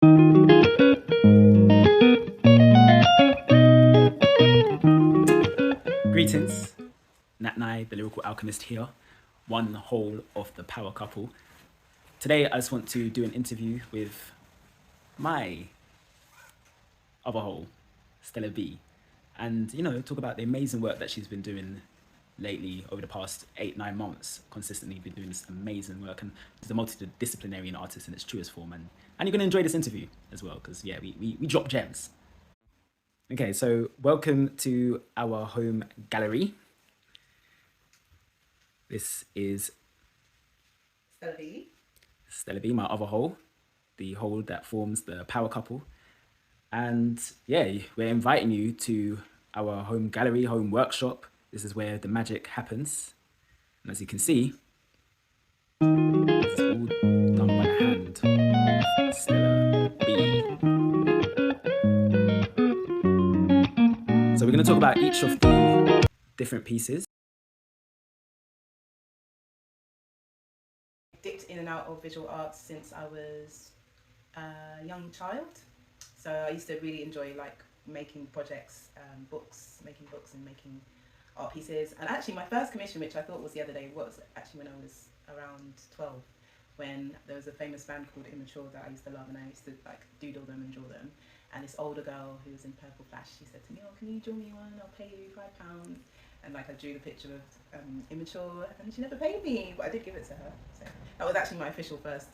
Greetings, Nat and I, the lyrical alchemist here, one whole of the power couple. Today I just want to do an interview with my other whole, Stella B, and talk about the amazing work that she's been doing lately over the past 8-9 months. Consistently been doing this amazing work, and she's a multidisciplinary artist in its truest form, and you're going to enjoy this interview as well, because we drop gems. Okay, so welcome to our home gallery. This is Stella B, my other whole, the whole that forms the power couple. And yeah, we're inviting you to our home gallery, home workshop. This is where the magic happens. And as you can see, it's all done by hand of Stella B. So we're going to talk about each of the different pieces. Dipped in and out of visual arts since I was a young child. So I used to really enjoy making projects, making books and making art pieces. And actually my first commission, which I thought was the other day, was actually when I was around 12, when there was a famous band called Immature that I used to love, and I used to doodle them and draw them. And this older girl who was in Purple Flash, she said to me, "Oh, can you draw me one? I'll pay you £5. And I drew the picture of Immature, and she never paid me, but I did give it to her. So that was actually my official first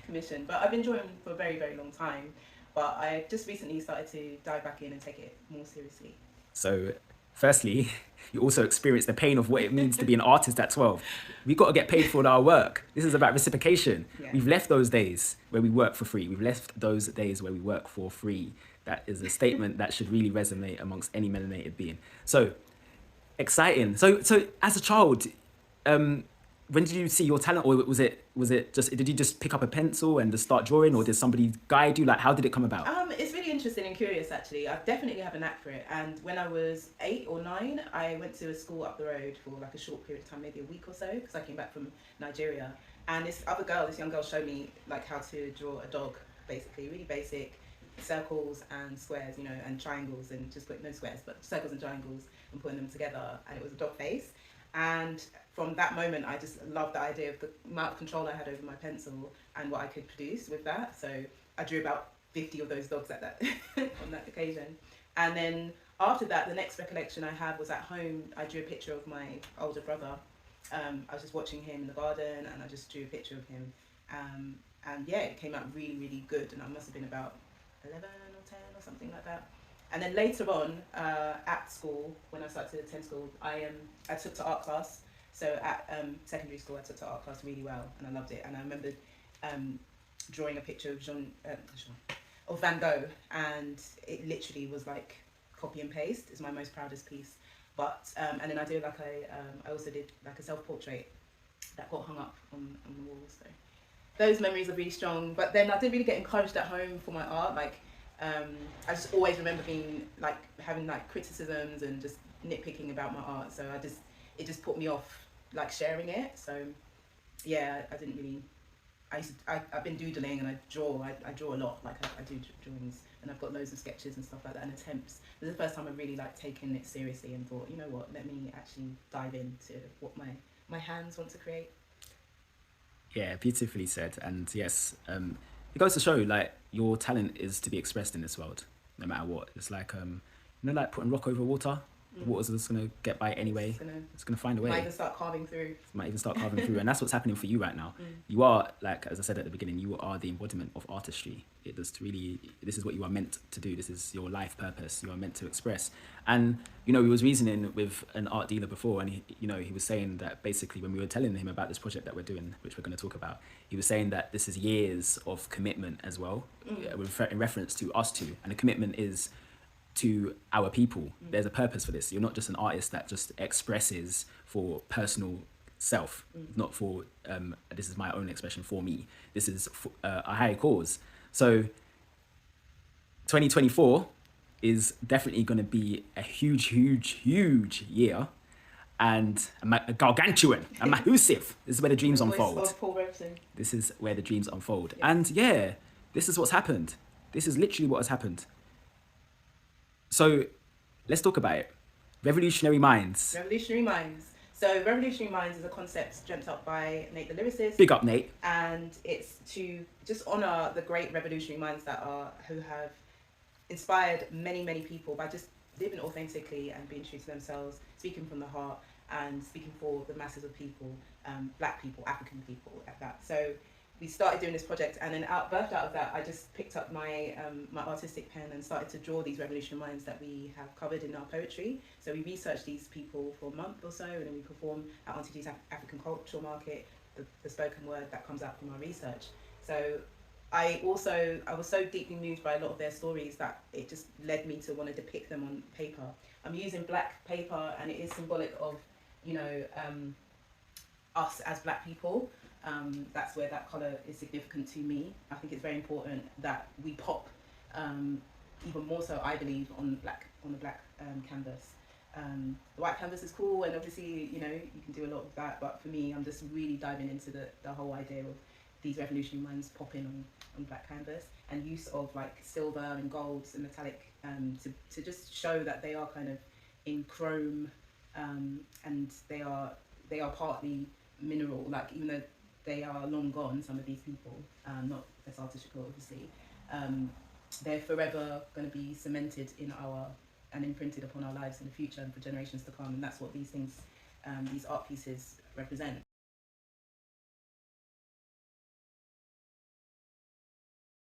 commission. But I've been drawing for a very, very long time. But I just recently started to dive back in and take it more seriously. So firstly, you also experience the pain of what it means to be an artist at 12. We've got to get paid for our work. This is about reciprocation. Yeah. We've left those days where we work for free. We've left those days where we work for free. That is a statement that should really resonate amongst any melanated being. So exciting. So as a child, when did you see your talent, or was it just, did you just pick up a pencil and just start drawing, or did somebody guide you? How did it come about? It's really interesting and curious, actually. I definitely have a knack for it. And when I was 8 or 9, I went to a school up the road for a short period of time, maybe a week or so, because I came back from Nigeria. And this young girl showed me how to draw a dog, basically, really basic circles and squares, and triangles, and just no squares, but circles and triangles, and putting them together. And it was a dog face. And from that moment, I just loved the idea of the amount of control I had over my pencil and what I could produce with that. So I drew about 50 of those dogs at that on that occasion. And then after that, the next recollection I have was at home. I drew a picture of my older brother. I was just watching him in the garden, and I just drew a picture of him. And yeah, it came out really, really good. And I must have been about 11 or 10 or something like that. And then later on, at school, when I started to attend school, I took to art class. So at secondary school, I took to art class really well, and I loved it. And I remember drawing a picture of Van Gogh, and it literally was copy and paste. It's my most proudest piece. But and then I also did a self-portrait that got hung up on the walls. So those memories are really strong. But then I didn't really get encouraged at home for my art. I just always remember being having criticisms and just nitpicking about my art. So it just put me off sharing it. So yeah, I didn't really. I've been doodling, and I draw. I draw a lot. I do drawings, and I've got loads of sketches and stuff like that, and attempts. This is the first time I've really taken it seriously and thought, you know what, let me actually dive into what my hands want to create. Yeah, beautifully said. And yes, it goes to show your talent is to be expressed in this world, no matter what. It's putting rock over water. The water's just gonna get by it anyway. It's gonna find a way. Might even start carving through. And that's what's happening for you right now. You are, as I said at the beginning, you are the embodiment of artistry. This is what you are meant to do. This is your life purpose. You are meant to express. And we was reasoning with an art dealer before, and he was saying that basically when we were telling him about this project that we're doing, which we're going to talk about, he was saying that this is years of commitment as well, in reference to us two, and the commitment is to our people. There's a purpose for this. You're not just an artist that just expresses for personal self, not for this is my own expression for me. This is a higher cause. So 2024 is definitely going to be a huge year, and a gargantuan, a massive. This is where the dreams unfold. This is where the dreams unfold. Yes. And yeah, This is what's happened. This is literally what has happened. So let's talk about it. Revolutionary minds. Revolutionary minds. So revolutionary minds is a concept dreamt up by Nate the lyricist. Big up, Nate. And it's to just honor the great revolutionary minds who have inspired many, many people by just living authentically and being true to themselves, speaking from the heart and speaking for the masses of people, black people, African people at that. So we started doing this project, and then birthed out of that, I just picked up my my artistic pen and started to draw these revolutionary minds that we have covered in our poetry. So we researched these people for a month or so, and then we perform at Auntie G's African Cultural Market, the spoken word that comes out from our research. So I was so deeply moved by a lot of their stories that it just led me to want to depict them on paper. I'm using black paper, and it is symbolic of, you know, us as black people. That's where that colour is significant to me. I think it's very important that we pop, even more so, I believe, on the black canvas. The white canvas is cool, and obviously, you know, you can do a lot of that, but for me, I'm just really diving into the whole idea of these revolutionary minds popping on black canvas, and use of like silver and golds and metallic, to just show that they are kind of in chrome, and they are partly mineral, like, even though they are long gone, some of these people, not as artistical obviously, they're forever going to be cemented in and imprinted upon our lives in the future and for generations to come, and that's what these things, these art pieces represent.